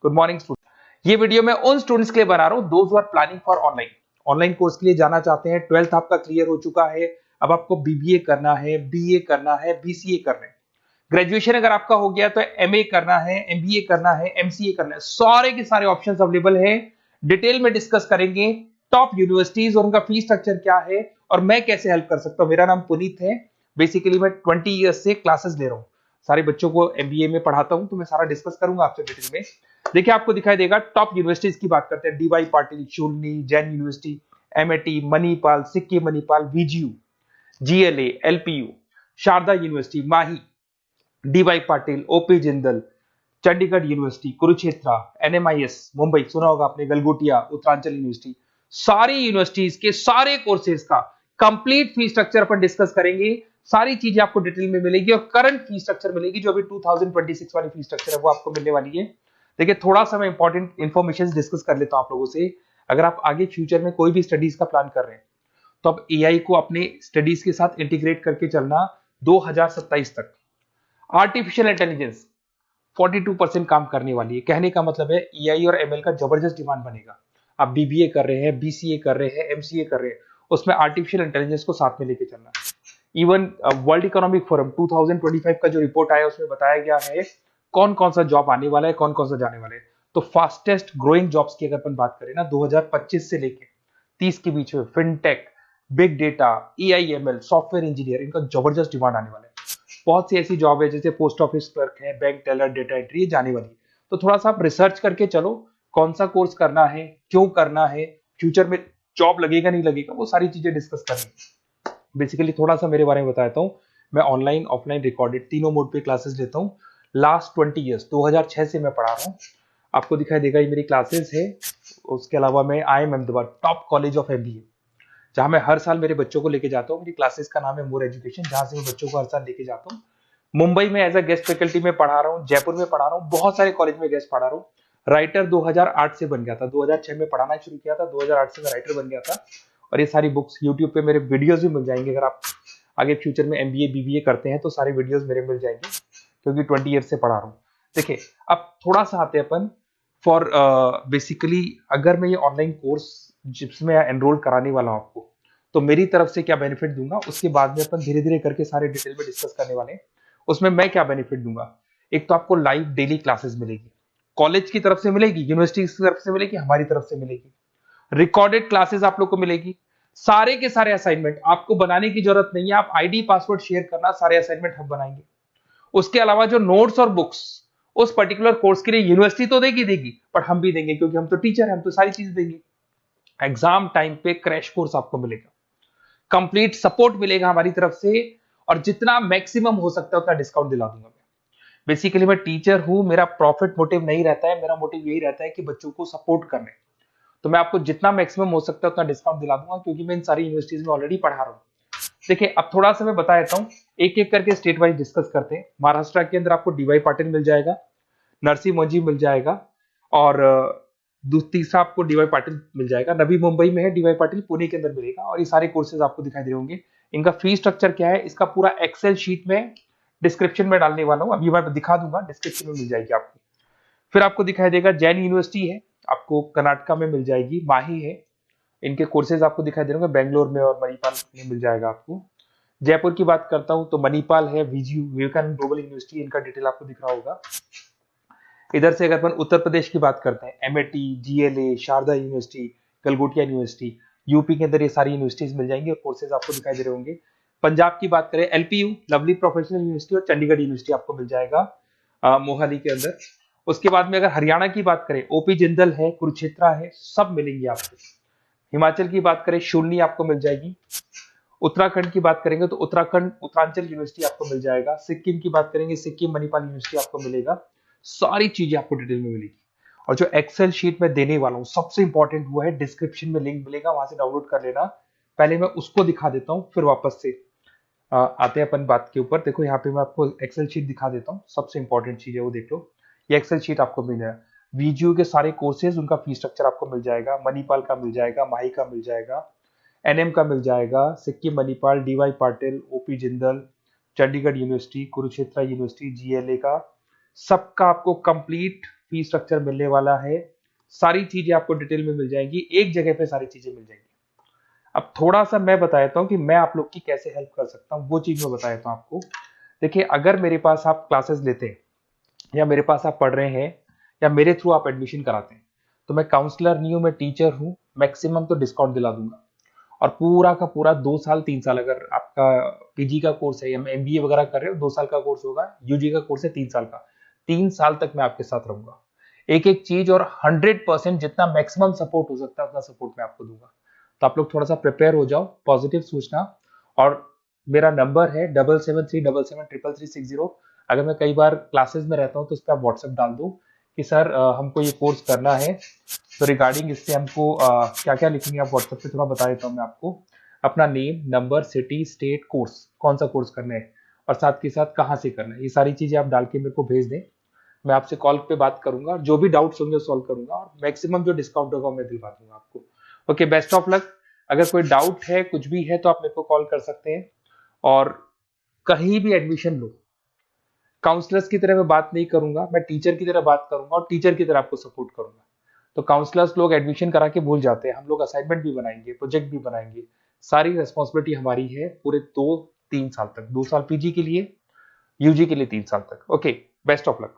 Good morning student. ये video मैं उन स्टूडेंट्स के लिए बना रहा हूं those who are planning for online course के लिए जाना चाहते हैं। 12th आपका क्लियर हो चुका है, अब आपको बीबीए करना है, बीए करना है, बीसीए करना है। ग्रेजुएशन अगर आपका हो गया तो एमए करना है, एमबीए करना है, एमसीए करना है। सारे के सारे ऑप्शंस अवेलेबल है। डिटेल में डिस्कस करेंगे टॉप यूनिवर्सिटीज और उनका फीस स्ट्रक्चर क्या है और मैं कैसे हेल्प कर सकता हूं। मेरा नाम पुनीत है। बेसिकली मैं 20 ईयर्स से क्लासेस ले रहा हूं, सारे बच्चों को एमबीए में पढ़ाता हूं, तो मैं सारा डिस्कस करूंगा आपसे डिटेल में। देखिए आपको दिखाई देगा टॉप यूनिवर्सिटीज की बात करते हैं। DY Patil, Shoolini, Jain University, MIT, Manipal, Sikkim Manipal, VGU, GLA, LPU, Sharda University, Mahe, DY Patil, OP Jindal, Chandigarh university, Kurukshetra, NMIS Mumbai, सुना होगा आपने, गलगोटिया, उत्तरांचल यूनिवर्सिटी। सारी यूनिवर्सिटीज के सारे कोर्सेज का कंप्लीट फी स्ट्रक्चर अपन डिस्कस करेंगे। सारी चीजें आपको डिटेल में मिलेगी और करंट फी स्ट्रक्चर मिलेगी, जो अभी 2026 वाली फी स्ट्रक्चर है वो आपको मिलने वाली है। देखिए थोड़ा सा मैं इंपॉर्टेंट इन्फॉर्मेशन डिस्कस कर लेता हूं आप लोगों से। अगर आप आगे फ्यूचर में कोई भी स्टडीज का प्लान कर रहे हैं तो आप एआई को अपने स्टडीज के साथ इंटीग्रेट करके चलना। 2027 तक आर्टिफिशियल इंटेलिजेंस 42% काम करने वाली है। कहने का मतलब है एआई और एमएल का जबरदस्त डिमांड बनेगा। आप बीबीए कर रहे हैं, बीसीए कर रहे हैं, एमसीए कर रहे हैं, उसमें आर्टिफिशियल इंटेलिजेंस को साथ में लेके चलना। इवन वर्ल्ड इकोनॉमिक फोरम 2025 का जो रिपोर्ट आया उसमें बताया गया है कौन कौन सा जॉब आने वाला है, कौन कौन सा जाने वाला है। तो फास्टेस्ट ग्रोइंग जॉब्स की अगर अपन बात करें ना 2025 से लेके 30 के बीच में fintech, big data, AIML, software engineer, इनका जबरदस्त डिमांड आने वाला है। बहुत सी ऐसी जॉब है जैसे पोस्ट ऑफिस क्लर्क है, बैंक टेलर, डेटा एंट्री, जाने वाली है। तो थोड़ा सा आप रिसर्च करके चलो कौन सा कोर्स करना है, क्यों करना है, फ्यूचर में जॉब लगेगा नहीं लगेगा, वो सारी चीजें डिस्कस करेंगे। बेसिकली थोड़ा सा मेरे बारे में बताता हूँ। मैं ऑनलाइन ऑफलाइन रिकॉर्डेड तीनों मोड पे क्लासेस लेता हूँ। लास्ट 20 ईयर्स 2006 से मैं पढ़ा रहा हूँ। आपको दिखाई देगा ये मेरी क्लासेस है। उसके अलावा मैं IIM Ahmedabad top college of MBA, जहां मैं हर साल मेरे बच्चों को लेके जाता हूँ। मेरी क्लासेस का नाम है मोर एजुकेशन, जहां से मैं बच्चों को हर साल लेके जाता हूँ। मुंबई में एज अ गेस्ट फैकल्टी में पढ़ा रहा हूँ, जयपुर में पढ़ा रहा हूँ, बहुत सारे कॉलेज में गेस्ट पढ़ा रहा हूँ। राइटर 2008 से बन गया था, 2006 में पढ़ाना शुरू किया था, 2008 से मैं राइटर बन गया था। और ये सारी बुक्स यूट्यूब पे मेरे वीडियोस भी मिल जाएंगे। अगर आप आगे फ्यूचर में एमबीए बीबीए करते हैं तो सारे वीडियोस मेरे मिल जाएंगे, क्योंकि 20 ईयर से पढ़ा रहा हूँ। देखिए अब थोड़ा सा आते हैं अपन फॉर बेसिकली अगर मैं ये ऑनलाइन कोर्स जिसमें एनरोल कराने वाला हूँ आपको, तो मेरी तरफ से क्या बेनिफिट दूंगा उसके बाद में अपन धीरे धीरे करके सारे डिटेल में डिस्कस करने वाले हैं। उसमें मैं क्या बेनिफिट दूंगा, एक तो आपको लाइव डेली क्लासेस मिलेगी, कॉलेज की तरफ से मिलेगी, यूनिवर्सिटी की तरफ से मिलेगी, हमारी तरफ से मिलेगी। रिकॉर्डेड क्लासेस आप लोग को मिलेगी। सारे के सारे असाइनमेंट आपको बनाने की जरूरत नहीं है, आप आईडी पासवर्ड शेयर करना, सारे असाइनमेंट हम बनाएंगे। उसके अलावा जो नोट्स और बुक्स उस पर्टिकुलर कोर्स के लिए यूनिवर्सिटी तो देगी, पर हम भी देंगे, क्योंकि हम तो टीचर हैं, हम तो सारी चीज देंगे। एग्जाम टाइम पे क्रैश कोर्स आपको मिलेगा, कंप्लीट सपोर्ट मिलेगा हमारी तरफ से, और जितना मैक्सिमम हो सकता है उतना डिस्काउंट दिला दूंगा मैं। बेसिकली मैं टीचर हूं, मेरा प्रॉफिट मोटिव नहीं रहता है, मेरा मोटिव यही रहता है कि बच्चों को सपोर्ट करने। तो मैं आपको जितना मैक्सिमम हो सकता है उतना डिस्काउंट दिला दूंगा, क्योंकि मैं इन सारी यूनिवर्सिटीज में ऑलरेडी पढ़ा रहा हूँ। देखिए अब थोड़ा सा मैं बता देता हूँ, एक एक करके स्टेट वाइज डिस्कस करते हैं। महाराष्ट्र के अंदर आपको डीवाई पाटिल मिल जाएगा, नरसी मोंजी मिल जाएगा, और तीसरा आपको डीवाई पाटिल मिल जाएगा। नवी मुंबई में है डीवाई पाटिल, पुणे के अंदर मिलेगा। और ये सारे कोर्सेज आपको दिखाई दे रहे होंगे। इनका फी स्ट्रक्चर क्या है, इसका पूरा एक्सेल शीट में डिस्क्रिप्शन में डालने वाला हूँ, अभी मैं दिखा दूंगा, डिस्क्रिप्शन में मिल जाएगी आपको। फिर आपको दिखाई देगा जैन यूनिवर्सिटी है, आपको कर्नाटका में मिल जाएगी, माही है, इनके कोर्सेज आपको दिखाई दे रहे होंगे, बेंगलोर में और मणिपाल में मिल जाएगा आपको। जयपुर की बात करता हूं तो मणिपाल है, वीजीयू, विवेकानंद ग्लोबल यूनिवर्सिटी, इनका डिटेल आपको दिख रहा होगा। इधर से अगर अपन उत्तर प्रदेश की बात करते हैं, MIT, GLA, Sharda university, Galgotias university, UP के अंदर ये सारी यूनिवर्सिटीज मिल जाएंगी और कोर्सेज आपको दिखाई दे रहे होंगे। पंजाब की बात करें, एलपीयू, लवली प्रोफेशनल यूनिवर्सिटी, और चंडीगढ़ यूनिवर्सिटी आपको मिल जाएगा मोहाली के अंदर। उसके बाद में अगर हरियाणा की बात करें, ओपी जिंदल है, कुरुक्षेत्र है, सब मिलेंगे आपको। हिमाचल की बात करें, शूलनी आपको मिल जाएगी। उत्तराखंड की बात करेंगे तो उत्तराखंड उत्तरांचल यूनिवर्सिटी आपको मिल जाएगा। सिक्किम की बात करेंगे, सिक्किम मणिपाल यूनिवर्सिटी आपको मिलेगा। सारी चीजें आपको डिटेल में मिलेगी। और जो एक्सेल शीट में देने वाला हूँ सबसे इंपॉर्टेंट वो है, डिस्क्रिप्शन में लिंक मिलेगा, वहां से डाउनलोड कर लेना। पहले मैं उसको दिखा देता हूँ, फिर वापस से आते हैं अपन बात के ऊपर। देखो यहाँ पे मैं आपको एक्सेल शीट दिखा देता हूँ, सबसे इंपॉर्टेंट चीज है वो देख लो। ये एक्सेल शीट आपको मिल जाएगा। वीजीयू के सारे कोर्सेज, उनका फी स्ट्रक्चर आपको मिल जाएगा, मणिपाल का मिल जाएगा, माही का मिल जाएगा, एनएम का मिल जाएगा, Sikkim Manipal, DY Patil, OP Jindal, Chandigarh university, Kurukshetra university, GLA का, सबका आपको कंप्लीट फी स्ट्रक्चर मिलने वाला है, सारी चीजें आपको डिटेल में मिल जाएंगी, एक जगह पे सारी चीजें मिल जाएंगी। अब थोड़ा सा मैं बता देता हूँ कि मैं आप लोग की कैसे हेल्प कर सकता हूँ, वो चीज मैं बता देता हूँ आपको। देखिए, अगर मेरे पास आप क्लासेस लेते हैं या मेरे पास आप पढ़ रहे हैं या मेरे थ्रू आप एडमिशन कराते हैं, तो मैं काउंसलर नहीं हूँ, मैं टीचर हूँ, मैक्सिमम तो डिस्काउंट दिला दूंगा। और पूरा का पूरा 2 साल 3 साल, अगर आपका पीजी का कोर्स है या एमबीए वगैरह कर रहे हो, 2 साल का कोर्स होगा, यूजी का कोर्स है 3 साल का, 3 साल तक मैं आपके साथ रहूंगा। एक एक चीज और 100% जितना मैक्सिमम सपोर्ट हो सकता है उतना सपोर्ट मैं आपको दूंगा। तो आप लोग थोड़ा सा प्रिपेयर हो जाओ, पॉजिटिव सोचना। और मेरा नंबर है 7737733360। अगर मैं कई बार क्लासेस में रहता हूँ तो उस पर आप व्हाट्सएप डाल दो कि सर हमको ये कोर्स करना है, तो रिगार्डिंग इससे हमको क्या क्या लिखेंगे आप व्हाट्सएप पे थोड़ा बता देता हूँ मैं आपको। अपना name, number, city, state, course, कौन सा कोर्स करना है और साथ के साथ कहाँ से करना है, ये सारी चीजें आप डाल के मेरे को भेज दें। मैं आपसे कॉल पे बात करूंगा और जो भी डाउट्स होंगे सॉल्व करूंगा, और मैक्सिमम जो डिस्काउंट होगा मैं दिलवा दूंगा आपको। Okay, best of luck. अगर कोई डाउट है, कुछ भी है, तो आप मेरे को कॉल कर सकते हैं। और कहीं भी एडमिशन लो, काउंसलर्स की तरह मैं बात नहीं करूंगा, मैं टीचर की तरह बात करूंगा और टीचर की तरह आपको सपोर्ट करूंगा। तो काउंसलर्स लोग एडमिशन करा के भूल जाते हैं, हम लोग असाइनमेंट भी बनाएंगे, प्रोजेक्ट भी बनाएंगे। सारी रेस्पॉन्सिबिलिटी हमारी है पूरे 2-3 साल तक, 2 साल पीजी के लिए, यूजी के लिए 3 साल तक। Okay, best of luck.